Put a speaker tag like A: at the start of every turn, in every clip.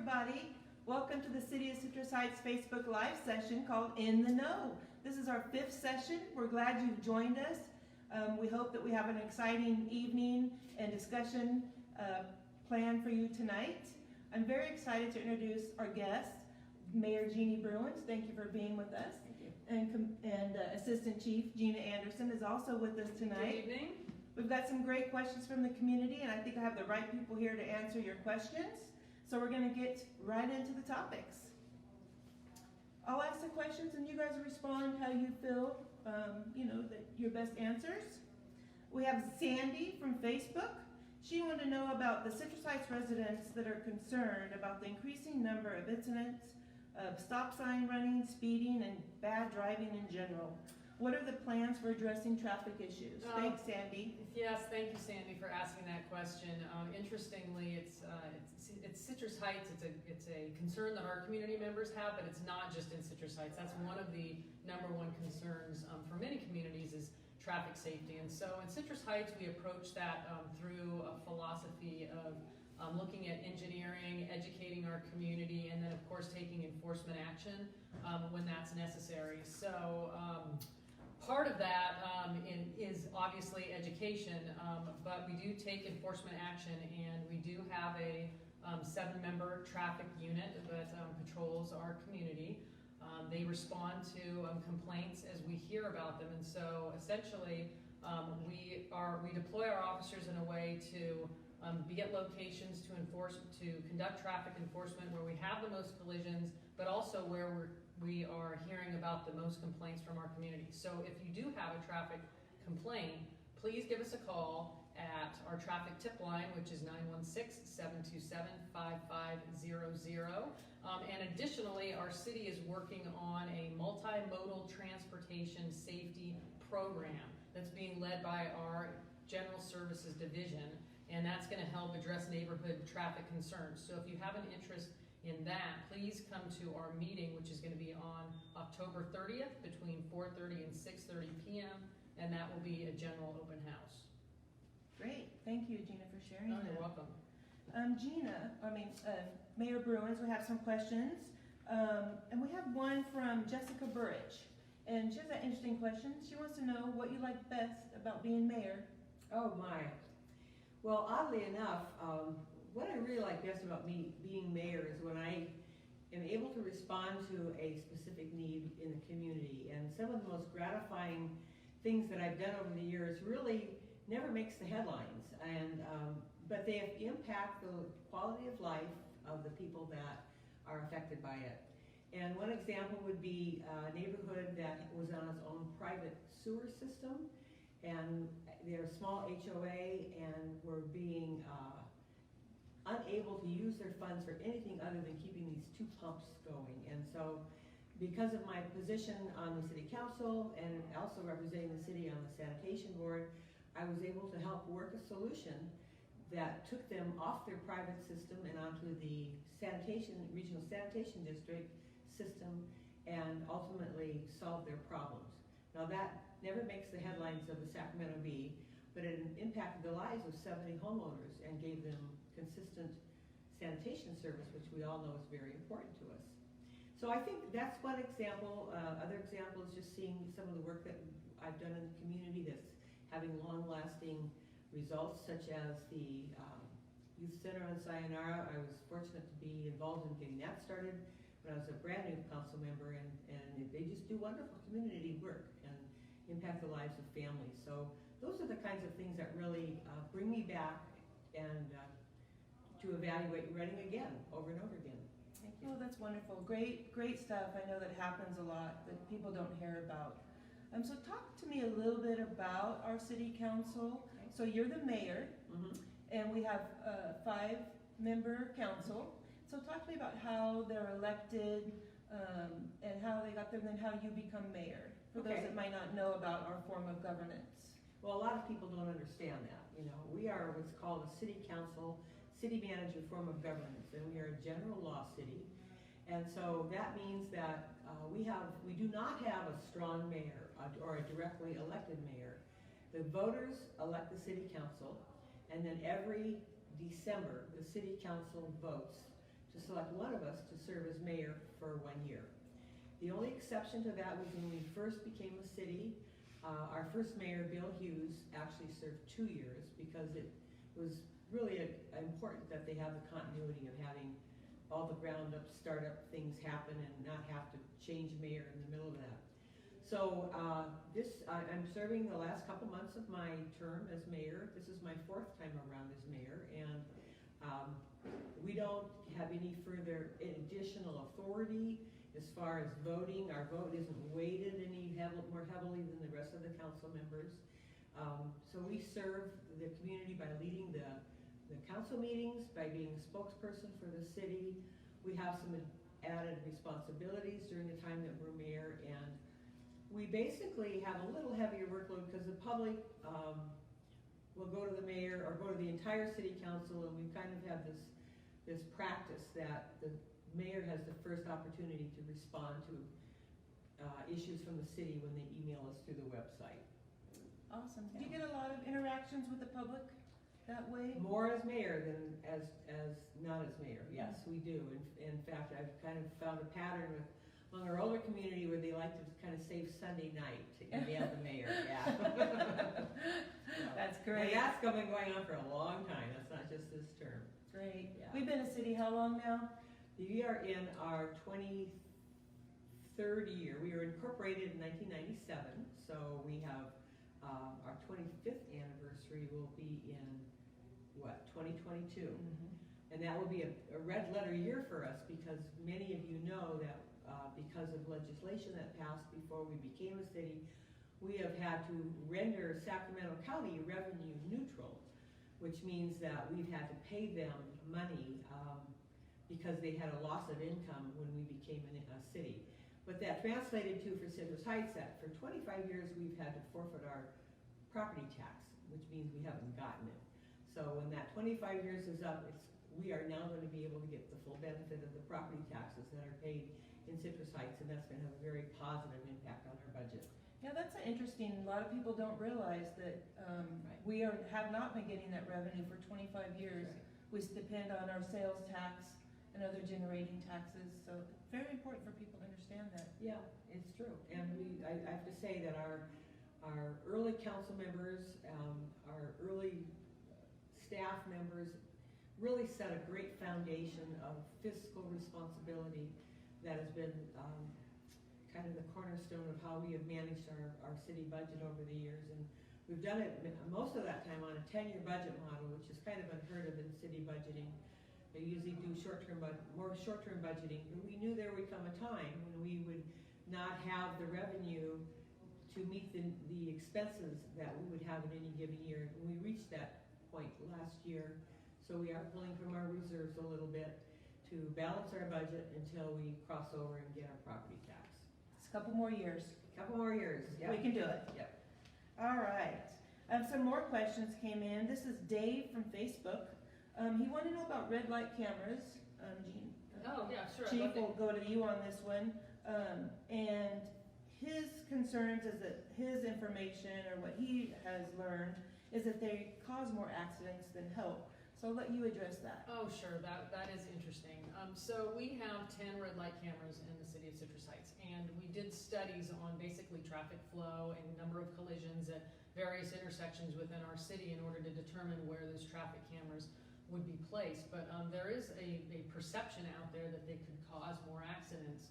A: everybody. Welcome to the City of Citrus Heights Facebook Live session called In the Know. This is our 5th session. We're glad you've joined us. We hope that we have an exciting evening and discussion planned for you tonight. I'm very excited to introduce our guest, Mayor Jeannie Bruins. Thank you for being with us.
B: Thank you.
A: And Assistant Chief Gina Anderson is also with us tonight.
B: Good evening.
A: We've got some great questions from the community, and I think I have the right people here to answer your questions. So we're going to get right into the topics. I'll ask the questions, and you guys respond how you feel, that your best answers. We have Sandy from Facebook. She wanted to know about the Citrus Heights residents that are concerned about the increasing number of incidents of stop sign running, speeding, and bad driving in general. What are the plans for addressing traffic issues? Thanks, Sandy.
B: Yes, thank you, Sandy, for asking that question. Interestingly, it's Citrus Heights. It's a concern that our community members have, but it's not just in Citrus Heights. That's one of the #1 concerns for many communities is traffic safety. And so in Citrus Heights, we approach that through a philosophy of looking at engineering, educating our community, and then of course taking enforcement action when that's necessary. So part of that is obviously education, but we do take enforcement action, and we do have a 7-member traffic unit that patrols our community. They respond to complaints as we hear about them, and so essentially we deploy our officers in a way to be at locations to conduct traffic enforcement where we have the most collisions, but also where we are hearing about the most complaints from our community. So if you do have a traffic complaint, please give us a call at our traffic tip line, which is 916-727-5500. And additionally, our city is working on a multimodal transportation safety program that's being led by our General Services Division, and that's going to help address neighborhood traffic concerns. So if you have an interest in that, please come to our meeting, which is going to be on October 30th between 4:30 and 6:30 p.m., and that will be a general open house.
A: Great. Thank you, Gina, for sharing that.
B: You're welcome.
A: Mayor Bruins, we have some questions. And we have one from Jessica Burridge. And she has an interesting question. She wants to know what you like best about being mayor.
C: Oh my. Well, oddly enough, what I really like best about me being mayor is when I am able to respond to a specific need in the community. And some of the most gratifying things that I've done over the years really never makes the headlines, but they impact the quality of life of the people that are affected by it. And one example would be a neighborhood that was on its own private sewer system, and they're a small HOA and were being unable to use their funds for anything other than keeping these 2 pumps going. And so because of my position on the city council and also representing the city on the sanitation board, I was able to help work a solution that took them off their private system and onto the regional sanitation district system, and ultimately solved their problems. Now that never makes the headlines of the Sacramento Bee, but it impacted the lives of 70 homeowners and gave them consistent sanitation service, which we all know is very important to us. So I think that's one example. Other example is just seeing some of the work that I've done in the community that's having long-lasting results, such as the Youth Center on Sayonara. I was fortunate to be involved in getting that started when I was a brand new council member, and they just do wonderful community work and impact the lives of families. So those are the kinds of things that really bring me back and to evaluate running again, over and over again. Thank you.
A: Oh, that's wonderful. Great stuff. I know that happens a lot that people don't hear about. So talk to me a little bit about our city council. Okay. So you're the mayor, and we have a 5-member council. So talk to me about how they're elected and how they got there, and then how you become mayor, for those that might not know about our form of governance.
C: Well, a lot of people don't understand that. We are what's called a city council, city manager form of governance, and we are a general law city. And so that means that we do not have a strong mayor or a directly elected mayor. The voters elect the city council, and then every December the city council votes to select one of us to serve as mayor for 1 year. The only exception to that was when we first became a city. Our first mayor, Bill Hughes, actually served 2 years because it was really important that they have the continuity of having all the ground up, startup things happen and not have to change mayor in the middle of that. So I'm serving the last couple months of my term as mayor. This is my 4th time around as mayor, and we don't have any further additional authority as far as voting. Our vote isn't weighted any more heavily than the rest of the council members. So we serve the community by leading the council meetings, by being a spokesperson for the city. We have some added responsibilities during the time that we're mayor, and we basically have a little heavier workload because the public will go to the mayor or go to the entire city council, and we kind of have this practice that the mayor has the first opportunity to respond to issues from the city when they email us through the website.
A: Awesome. Do you get a lot of interactions with the public that way?
C: More as mayor than as not as mayor. Yes, we do. In fact, I've kind of found a pattern among our older community where they like to kind of save Sunday night to email the mayor. Yeah.
A: That's great.
C: And that's been going on for a long time. That's not just this term.
A: Great.
C: Yeah.
A: We've been a city how long now?
C: We are in our 23rd year. We were incorporated in 1997, so we have our 25th anniversary will be in, 2022. And that will be a red letter year for us because many of you know that because of legislation that passed before we became a city, we have had to render Sacramento County revenue neutral, which means that we've had to pay them money because they had a loss of income when we became a city. But that translated to, for Citrus Heights, that for 25 years we've had to forfeit our property tax, which means we haven't gotten it. So when that 25 years is up, we are now going to be able to get the full benefit of the property taxes that are paid in Citrus Heights, and that's going to have a very positive impact on our budget.
A: Yeah, that's interesting. A lot of people don't realize that we have not been getting that revenue for 25 years. Right. We depend on our sales tax and other generating taxes, so it's very important for people to understand that.
C: Yeah, it's true. And I have to say that our early council members, our early staff members really set a great foundation of fiscal responsibility that has been kind of the cornerstone of how we have managed our city budget over the years. And we've done it most of that time on a 10-year budget model, which is kind of unheard of in city budgeting. They usually do more short-term budgeting, but we knew there would come a time when we would not have the revenue to meet the expenses that we would have in any given year. And we reached that point last year, so we are pulling from our reserves a little bit to balance our budget until we cross over and get our property tax.
A: It's a couple more years.
C: Couple more years. Yep.
A: We can do it.
C: Yep.
A: All right. Some more questions came in. This is Dave from Facebook. He wanted to know about red light cameras. Jean.
B: Oh, yeah, sure.
A: Chief will go to you on this one. And his concerns is that his information or what he has learned is that they cause more accidents than help. So I'll let you address that.
B: Oh, sure. That is interesting. So we have 10 red light cameras in the city of Citrus Heights, and we did studies on basically traffic flow and number of collisions at various intersections within our city in order to determine where those traffic cameras would be placed. But there is a perception out there that they could cause more accidents,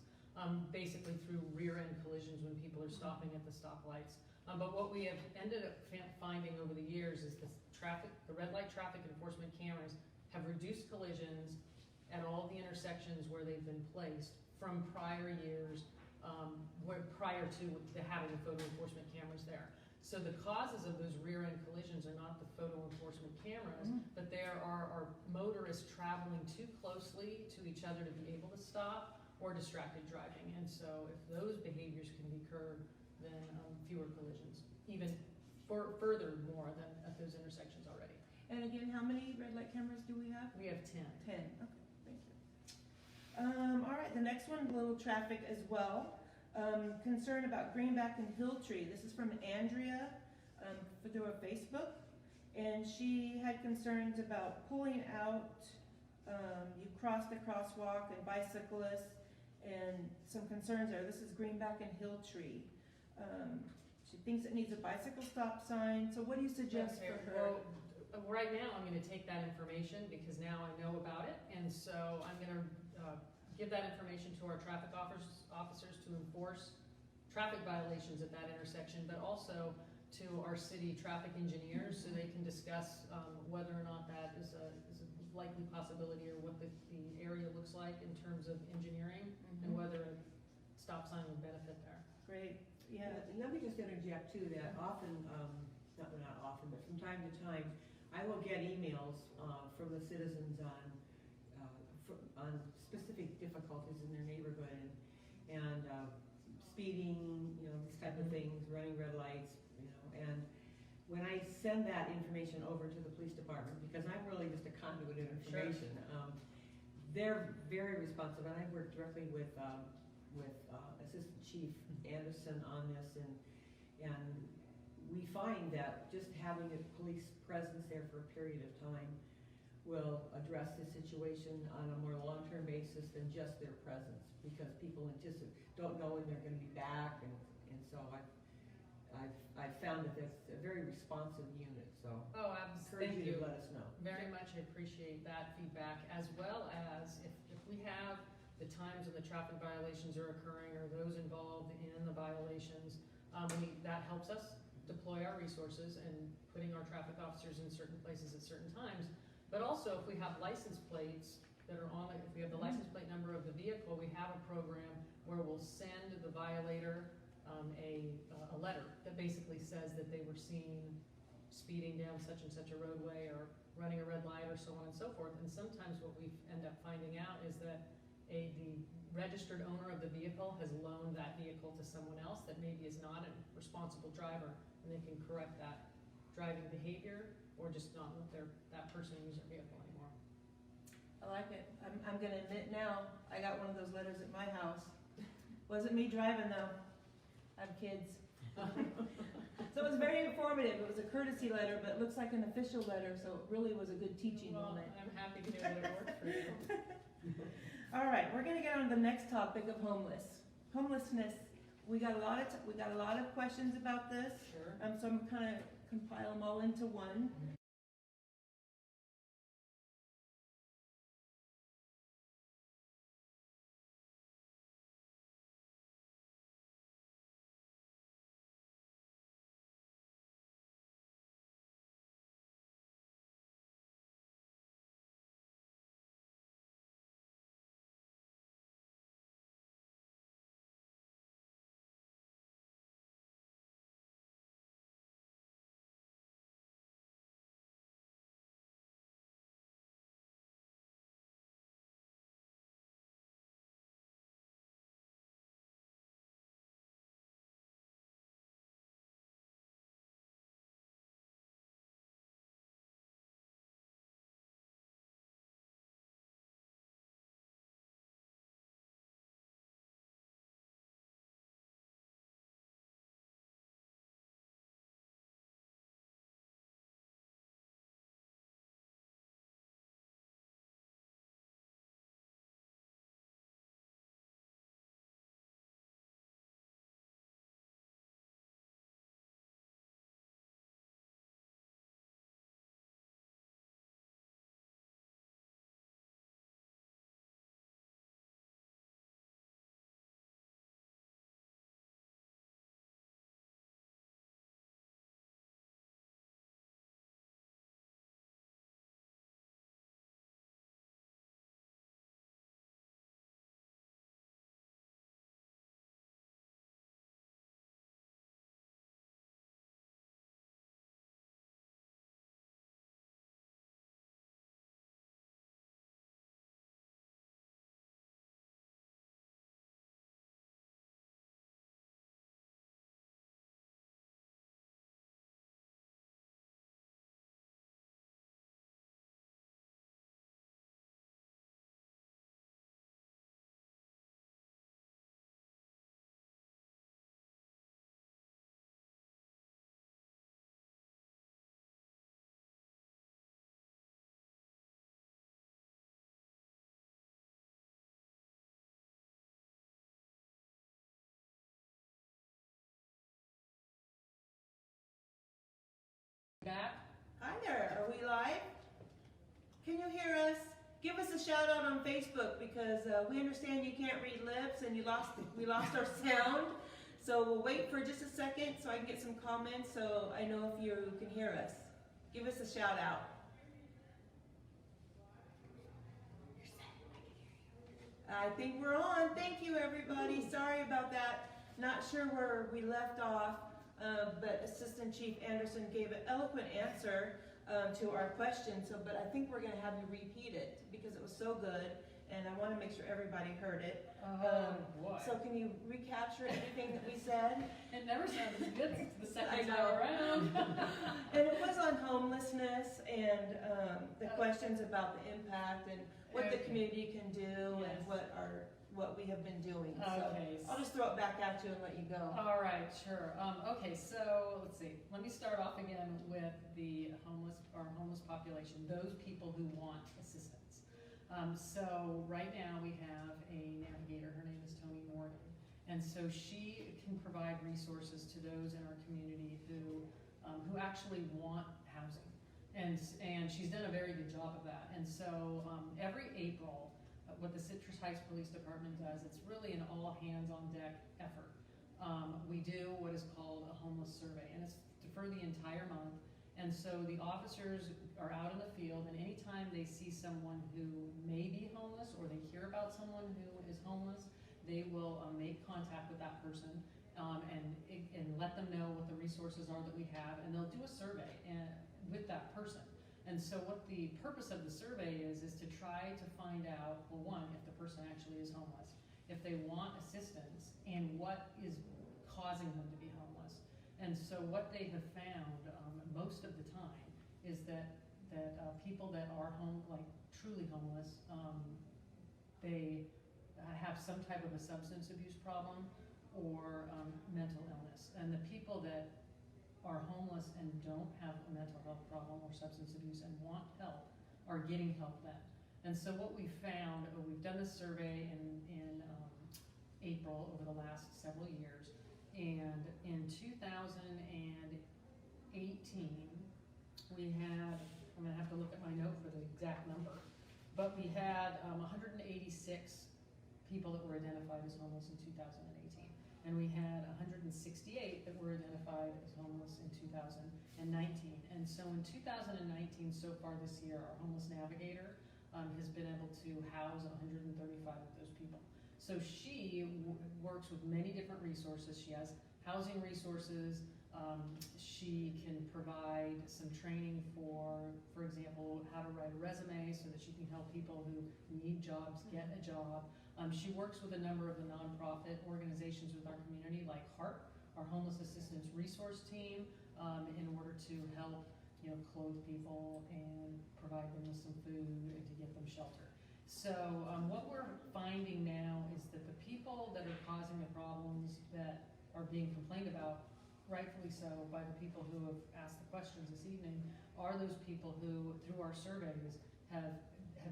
B: basically through rear-end collisions when people are stopping at the stoplights. But what we have ended up finding over the years is the red light traffic enforcement cameras have reduced collisions at all the intersections where they've been placed from prior years, prior to having the photo enforcement cameras there. So the causes of those rear-end collisions are not the photo enforcement cameras, but there are motorists traveling too closely to each other to be able to stop, or distracted driving. And so if those behaviors can be curbed, then fewer collisions, even further more than at those intersections already.
A: And again, how many red light cameras do we have?
B: We have 10.
A: 10. Okay, thank you. All right, the next one, a little traffic as well. Concern about Greenback and Hilltree. This is from Andrea through our Facebook, and she had concerns about pulling out You crossed the crosswalk and bicyclists, and some concerns there. This is Greenback and Hilltree. She thinks it needs a bicycle stop sign, so what do you suggest
B: Okay,
A: for her?
B: well, right now, I'm gonna take that information because now I know about it, and so I'm gonna, give that information to our traffic officers to enforce traffic violations at that intersection, but also to our city traffic engineers, so they can discuss, whether or not that is a likely possibility, or what the area looks like in terms of engineering, and whether a stop sign would benefit there.
A: Great, yeah.
C: And let me just interject too, that often, not often, but from time to time, I will get emails from the citizens on specific difficulties in their neighborhood, and speeding, these type of things, running red lights, and when I send that information over to the police department, because I'm really just a conduit of information, they're very responsive, and I work directly with Assistant Chief Anderson on this, and we find that just having a police presence there for a period of time will address the situation on a more long-term basis than just their presence, because people don't know when they're going to be back, and so I've found that that's a very responsive unit, so
B: Oh,
C: encourage
B: thank
C: you
B: you.
C: to let us know.
B: Very much appreciate that feedback, as well as if we have the times when the traffic violations are occurring, or those involved in the violations, that helps us deploy our resources and putting our traffic officers in certain places at certain times. But also, if we have license plates that are on it, if we have the license plate number of the vehicle, we have a program where we'll send the violator a letter that basically says that they were seen speeding down such and such a roadway, or running a red light, or so on and so forth. And sometimes what we end up finding out is that the registered owner of the vehicle has loaned that vehicle to someone else that maybe is not a responsible driver, and they can correct that driving behavior, or just not let that person use their vehicle anymore.
A: I like it. I'm gonna admit now, I got one of those letters at my house. Wasn't me driving though. I have kids. So it was very informative. It was a courtesy letter, but it looks like an official letter, so it really was a good teaching moment.
B: I'm happy to know that it worked for you.
A: All right, we're gonna get on to the next topic of homelessness. We got a lot of questions about this.
B: Sure.
A: So I'm kind of compile them all into one. hear us, give us a shout out on Facebook, because we understand you can't read lips and we lost our sound. So we'll wait for just a second so I can get some comments, so I know if you can hear us. Give us a shout out. I think we're on. Thank you, everybody. Sorry about that. Not sure where we left off, but Assistant Chief Anderson gave an eloquent answer to our question. But I think we're going to have you repeat it because it was so good, and I want to make sure everybody heard it.
B: Boy.
A: So can you recapture anything that we said?
B: It never sounds as good the
A: I
B: second
A: know.
B: time around.
A: And it was on homelessness and the questions about the impact and what the
B: Okay.
A: community can do
B: Yes.
A: and what we have been doing.
B: Okay.
A: So I'll just throw it back at you and let you go.
B: All right, sure. Okay, so let's see. Let me start off again with the homeless population, those people who want assistance. So right now we have a navigator. Her name is Tony Morgan, and so she can provide resources to those in our community who actually want housing, and she's done a very good job of that. And so every April, what the Citrus Heights Police Department does, it's really an all hands on deck effort. We do what is called a homeless survey, and it's for the entire month. And so the officers are out in the field, and anytime they see someone who may be homeless or they hear about someone who is homeless, they will make contact with that person and let them know what the resources are that we have, and they'll do a survey with that person. And so what the purpose of the survey is to try to find out, well, one, if the person actually is homeless, if they want assistance, and what is causing them to be homeless. And so what they have found most of the time is that people that are truly homeless, they have some type of a substance abuse problem or mental illness. And the people that are homeless and don't have a mental health problem or substance abuse and want help are getting help then. And so what we found, we've done this survey in April over the last several years, and in 2018 we had, I'm going to have to look at my note for the exact number, but we had 186 people that were identified as homeless in 2018. And we had 168 that were identified as homeless in 2019. And so in 2019, so far this year, our homeless navigator has been able to house 135 of those people. So she works with many different resources. She has housing resources. She can provide some training for example, how to write a resume so that she can help people who need jobs get a job. She works with a number of the nonprofit organizations with our community, like HARP, our Homeless Assistance Resource Team, in order to help clothe people and provide them with some food and to get them shelter. So what we're finding now is that the people that are causing the problems that are being complained about, rightfully so, by the people who have asked the questions this evening, are those people who, through our surveys, have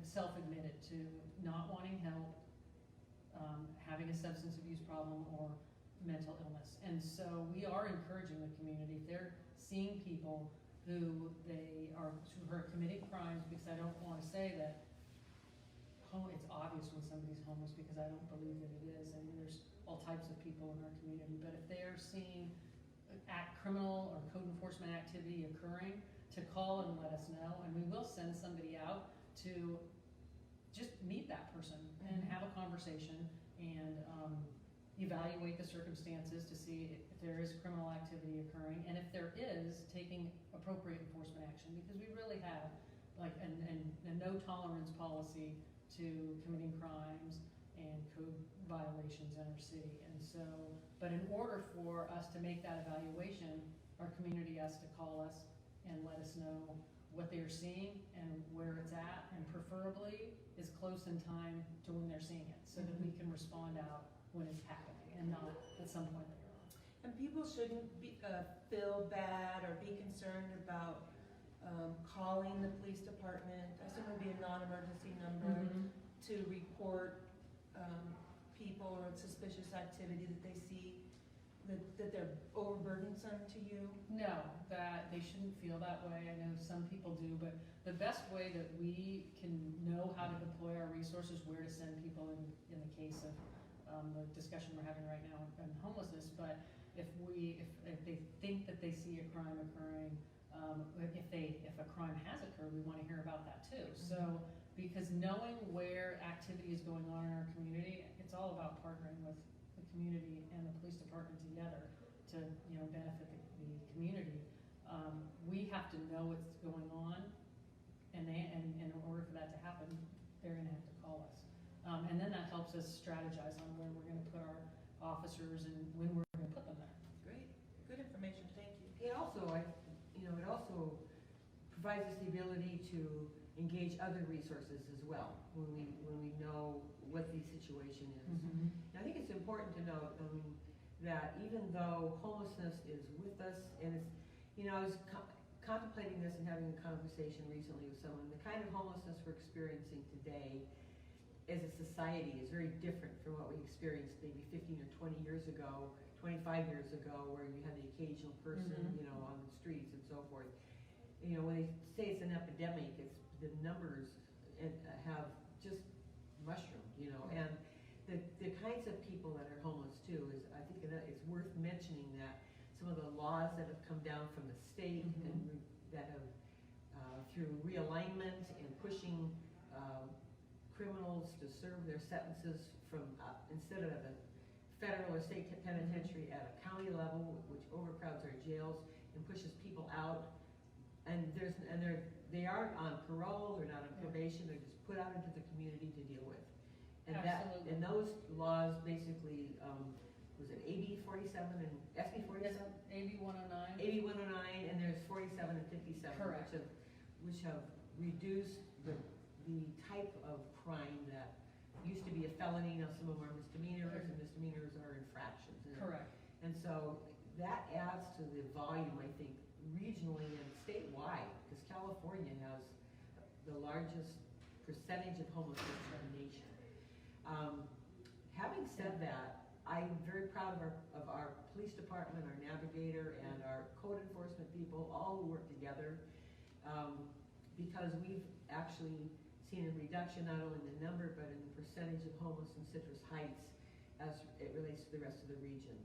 B: self-admitted to not wanting help, having a substance abuse problem, or mental illness. And so we are encouraging the community, if they're seeing people who are committing crimes, because I don't want to say that it's obvious when somebody's homeless, because I don't believe that it is. I mean, there's all types of people in our community, but if they're seeing criminal or code enforcement activity occurring, to call and let us know, and we will send somebody out to just meet that person and have a conversation and evaluate the circumstances to see if there is criminal activity occurring, and if there is, taking appropriate enforcement action, because we really have a no tolerance policy to committing crimes and code violations in our city. And so, but in order for us to make that evaluation, our community has to call us and let us know what they are seeing and where it's at, and preferably is close in time to when they're seeing it, so that we can respond out when it's happening and not at some point later on.
A: And people shouldn't feel bad or be concerned about calling the police department. I assume it would be a non-emergency number to report people or suspicious activity that they see. that they're overburdensome to you?
B: No, that they shouldn't feel that way. I know some people do, but the best way that we can know how to deploy our resources, where to send people in the case of the discussion we're having right now on homelessness. But if they think that they see a crime occurring, if a crime has occurred, we want to hear about that too. So because knowing where activity is going on in our community, it's all about partnering with the community and the police department together to benefit the community. We have to know what's going on, and in order for that to happen, they're going to have to call us, and then that helps us strategize on where we're going to put our officers and when we're going to put them there.
A: Great, good information, thank you.
C: It also provides us the ability to engage other resources as well when we know what the situation is.
B: Mm-hmm.
C: I think it's important to note that even though homelessness is with us, and it's, I was contemplating this and having a conversation recently with someone, the kind of homelessness we're experiencing today as a society is very different from what we experienced maybe 15 or 20 years ago, 25 years ago, where you had the occasional person, on the streets and so forth. When they say it's an epidemic, it's the numbers have just mushroomed, and the kinds of people that are homeless too is, I think it's worth mentioning that some of the laws that have come down from the state and that have, through realignment and pushing criminals to serve their sentences from, instead of at the federal or state penitentiary, at a county level, which overcrowds our jails and pushes people out. And they aren't on parole, they're not on probation, they're just put out into the community to deal with. And
B: Absolutely.
C: and those laws basically, was it AB 47 and SB 47?
B: AB 109.
C: AB 109, and there's 47 and 57,
B: Correct.
C: which have reduced the type of crime that used to be a felony. Now some of them are misdemeanors, and misdemeanors are infractions.
B: Correct.
C: And so that adds to the volume, I think, regionally and statewide, because California has the largest percentage of homelessness in the nation. Having said that, I'm very proud of our police department, our navigator, and our code enforcement people, all who work together, because we've actually seen a reduction not only in the number but in the percentage of homeless in Citrus Heights as it relates to the rest of the region.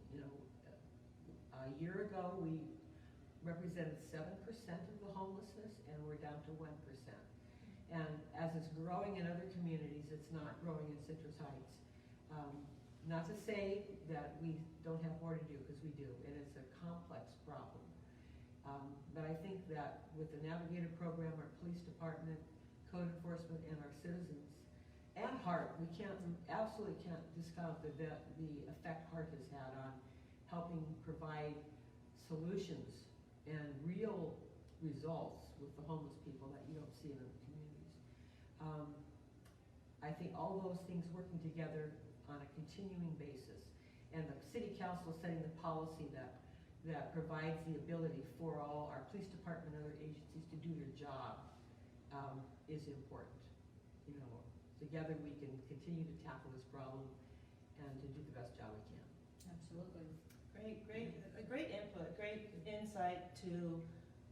C: A year ago we represented 7% of the homelessness, and we're down to 1%. And as it's growing in other communities, it's not growing in Citrus Heights. Not to say that we don't have more to do, because we do, and it's a complex problem. But I think that with the Navigator program, our police department, code enforcement, and our citizens, and HART, we absolutely can't discount the effect HART has had on helping provide solutions and real results with the homeless people that you don't see in other communities. I think all those things working together on a continuing basis, and the city council setting the policy that provides the ability for all our police department and other agencies to do their job, is important. Together we can continue to tackle this problem and to do the best job we can.
B: Absolutely.
A: Great input, great insight to,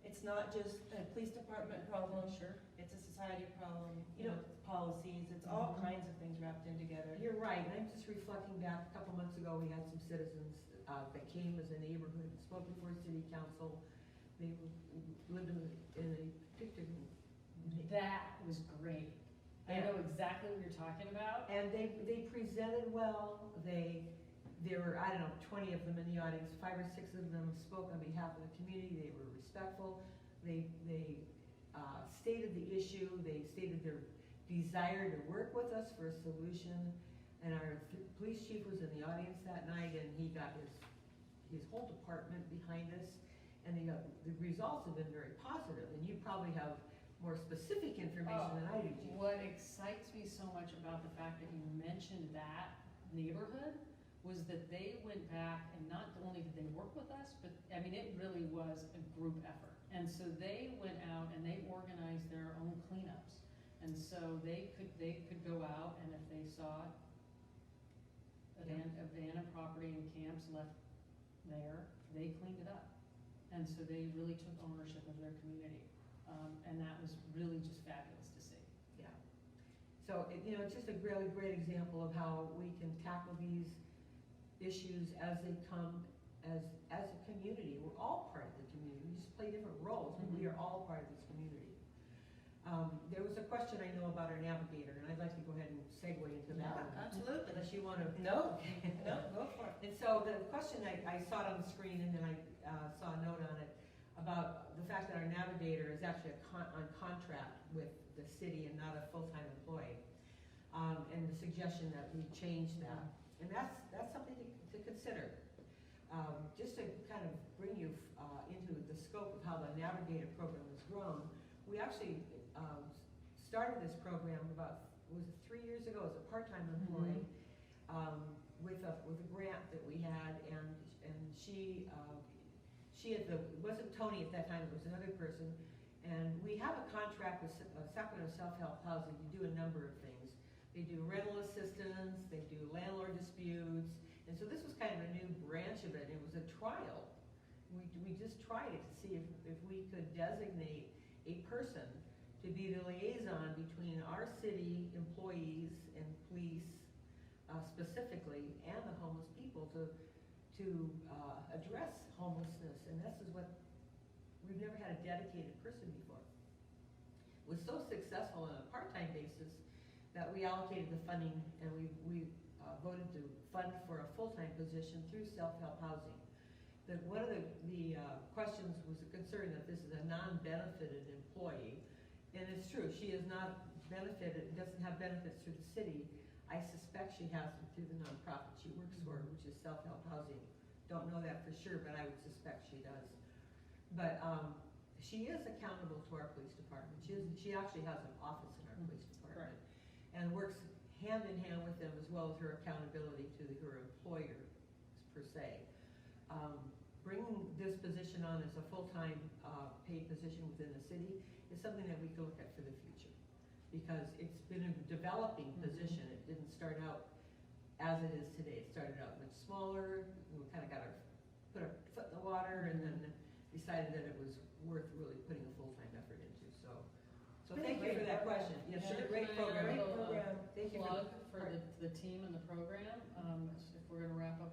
A: it's not just a police department problem.
B: Sure.
A: It's a society problem, it's policies, it's all kinds of things wrapped in together.
C: You're right, and I'm just reflecting back, a couple months ago, we had some citizens that came as a neighborhood, spoke before city council. They lived in a particular.
B: That was great. I know exactly what you're talking about.
C: And they presented well. There were, 20 of them in the audience. 5 or 6 of them spoke on behalf of the community. They were respectful. They stated the issue. They stated their desire to work with us for a solution. And our police chief was in the audience that night, and he got his whole department behind us. And the results have been very positive. And you probably have more specific information than I do, Chief.
B: What excites me so much about the fact that you mentioned that neighborhood was that they went back, and not only did they work with us, but it really was a group effort. And so they went out and they organized their own cleanups. And so they could go out, and if they saw abandoned property and camps left there, they cleaned it up. And so they really took ownership of their community. And that was really just fabulous to see.
C: Yeah. So, it's just a really great example of how we can tackle these issues as they come as a community. We're all part of the community. We just play different roles, but we are all part of this community. There was a question I know about our navigator, and I'd like to go ahead and segue into that.
A: Yeah, absolutely.
C: Unless you want to.
A: No, no, go for it.
C: And so the question, I saw it on the screen, and then I saw a note on it about the fact that our navigator is actually on contract with the city and not a full-time employee, and the suggestion that we change that. And that's something to consider. Just to kind of bring you into the scope of how the navigator program has grown, we actually started this program about, was it 3 years ago, as a part-time employee, with a grant that we had, and she it wasn't Tony at that time, it was another person, and we have a contract with Sacramento Self-Help Housing to do a number of things. They do rental assistance, they do landlord disputes, and so this was kind of a new branch of it. It was a trial. We just tried it to see if we could designate a person to be the liaison between our city employees and police specifically and the homeless people to address homelessness. And this is what we've never had a dedicated person before. It was so successful on a part-time basis that we allocated the funding, and we voted to fund for a full-time position through self-help housing. One of the questions was a concern that this is a non-benefited employee, and it's true, she is not benefited, doesn't have benefits through the city. I suspect she has them through the nonprofit she works for, which is self-help housing. Don't know that for sure, but I would suspect she does. But she is accountable to our police department. She actually has an office in our police department, and works hand in hand with them, as well as her accountability to her employer, per se. Bringing this position on as a full-time paid position within the city is something that we can look at for the future, because it's been a developing position. It didn't start out as it is today. It started out much smaller. We kind of put our foot in the water, and then decided that it was worth really putting a full-time effort into. So thank you for that question. Yes,
B: Sure.
C: great program.
A: Great program.
C: Thank you
B: Plug for the team and the program, if we're gonna wrap up.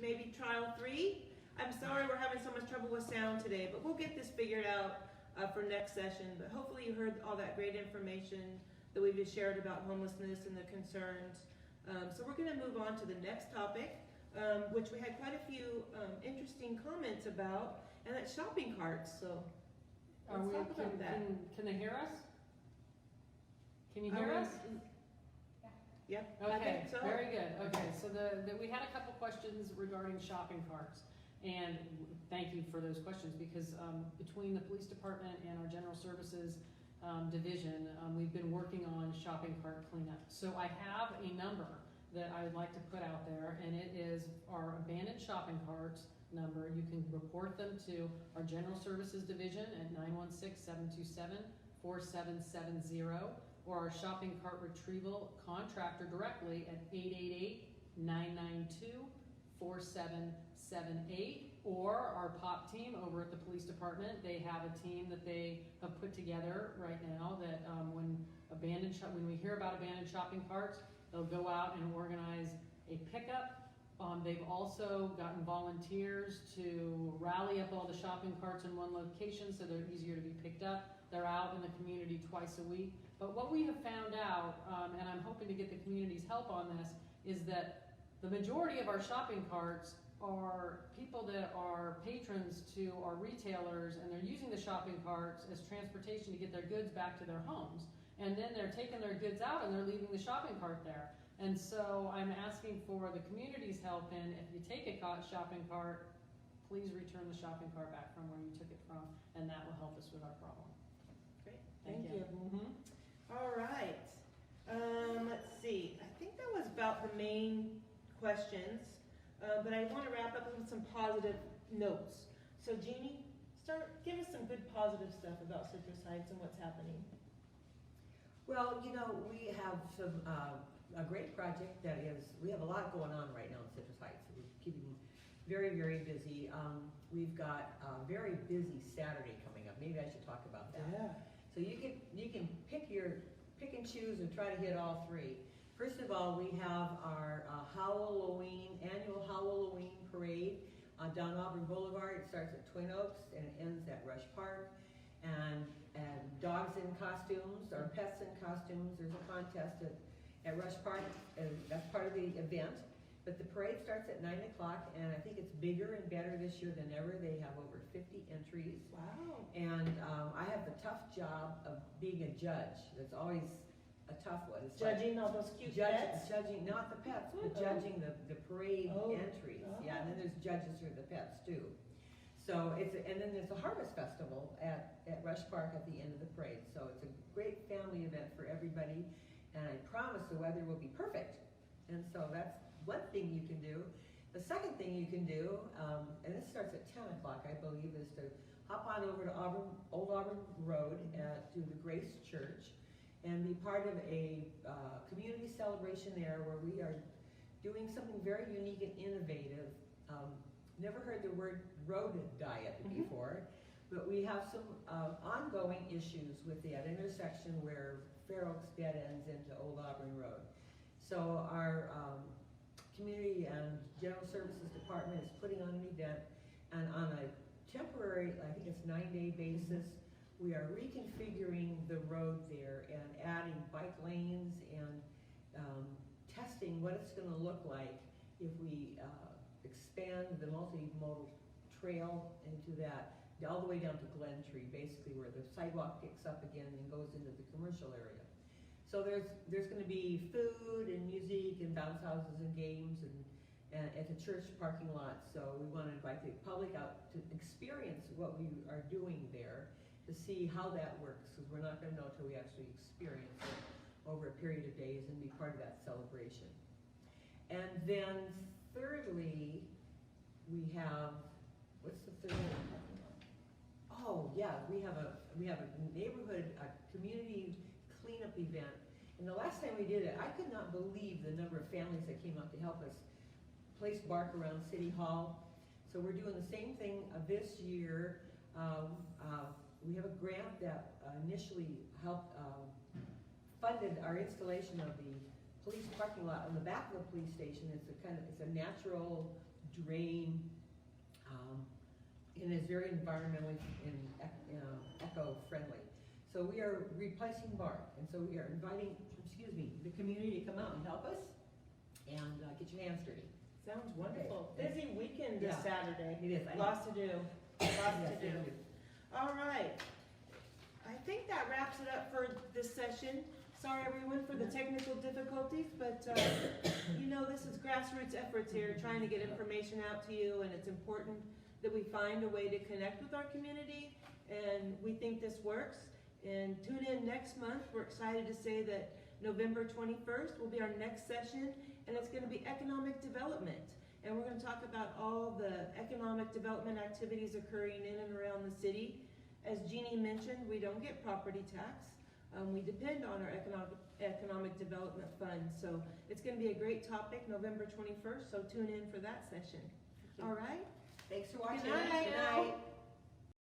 A: Maybe trial 3. I'm sorry we're having so much trouble with sound today, but we'll get this figured out for next session. But hopefully you heard all that great information that we've just shared about homelessness and the concerns. So we're gonna move on to the next topic, which we had quite a few interesting comments about, and that's shopping carts, so let's talk about that.
B: Can they hear us? Can you
A: Are
B: hear
A: we-
B: us?
A: Yep, I
B: Okay,
A: think so.
B: very good. Okay, so we had a couple questions regarding shopping carts. And thank you for those questions, because between the police department and our general services division, we've been working on shopping cart cleanup. So I have a number that I would like to put out there, and it is our abandoned shopping carts number. You can report them to our general services division at 916-727-4770, or our shopping cart retrieval contractor directly at 888-992-4778, or our POP team over at the police department. They have a team that they have put together right now that when we hear about abandoned shopping carts, they'll go out and organize a pickup. They've also gotten volunteers to rally up all the shopping carts in one location so they're easier to be picked up. They're out in the community twice a week. But what we have found out, and I'm hoping to get the community's help on this, is that the majority of our shopping carts are people that are patrons to our retailers, and they're using the shopping carts as transportation to get their goods back to their homes. And then they're taking their goods out and they're leaving the shopping cart there. And so I'm asking for the community's help in, if you take a shopping cart, please return the shopping cart back from where you took it from, and that will help us with our problem.
A: Great,
B: Thank
A: thank you. All right, let's see, I think that was about the main questions, but I want to wrap up with some positive notes. So Jeannie, give us some good positive stuff about Citrus Heights and what's happening.
C: Well, you know, we have some, a great project that is, we have a lot going on right now in Citrus Heights. We're keeping very, very busy. We've got a very busy Saturday coming up. Maybe I should talk about that.
A: Yeah.
C: So you can pick and choose and try to hit all three. First of all, we have our annual Halloween parade down Auburn Boulevard. It starts at Twin Oaks and it ends at Rush Park. And dogs in costumes or pets in costumes. There's a contest at Rush Park, and that's part of the event. But the parade starts at 9 o'clock, and I think it's bigger and better this year than ever. They have over 50 entries.
A: Wow.
C: And I have the tough job of being a judge. That's always a tough one. It's
A: Judging all those cute pets?
C: Judging, not the pets, but judging the parade entries. Yeah, and then there's judges who are the pets too. So and then there's a harvest festival at Rush Park at the end of the parade. So it's a great family event for everybody, and I promise the weather will be perfect. And so that's one thing you can do. The second thing you can do, and this starts at 10 o'clock, I believe, is to hop on over to Old Auburn Road to the Grace Church and be part of a community celebration there where we are doing something very unique and innovative. Never heard the word road diet before, but we have some ongoing issues with that intersection where Fair Oaks dead ends into Old Auburn Road. So our Community and General Services Department is putting on an event, and on a temporary, I think it's 9-day basis, we are reconfiguring the road there and adding bike lanes and testing what it's going to look like if we expand the multimodal trail into that, all the way down to Glen Tree, basically where the sidewalk picks up again and goes into the commercial area. So there's going to be food and music and bounce houses and games and at the church parking lot. So we want to invite the public out to experience what we are doing there, to see how that works, because we're not going to know until we actually experience it over a period of days and be part of that celebration. And then thirdly, we have, what's the third one? Oh yeah, we have a neighborhood, a community cleanup event. And the last time we did it, I could not believe the number of families that came out to help us place bark around City Hall. So we're doing the same thing this year. We have a grant that initially helped funded our installation of the police parking lot on the back of the police station. It's a natural drain, and is very environmentally and eco-friendly. So we are replacing bark, and so we are inviting, the community to come out and help us. and get your hands dirty.
A: Sounds wonderful.
C: Okay.
A: Busy weekend this
C: Yeah.
A: Saturday.
C: It is. I know.
A: Lots to do. Lots
C: Yes,
A: to do.
C: thank you.
A: All right. I think that wraps it up for this session. Sorry everyone for the technical difficulties, but you know, this is grassroots efforts here, trying to get information out to you, and it's important that we find a way to connect with our community, and we think this works. And tune in next month. We're excited to say that November 21st will be our next session, and it's gonna be economic development. And we're gonna talk about all the economic development activities occurring in and around the city. As Jeannie mentioned, we don't get property tax. We depend on our economic development fund. So it's gonna be a great topic, November 21st, so tune in for that session. All right?
C: Thanks for watching.
A: Good night.
C: Good night.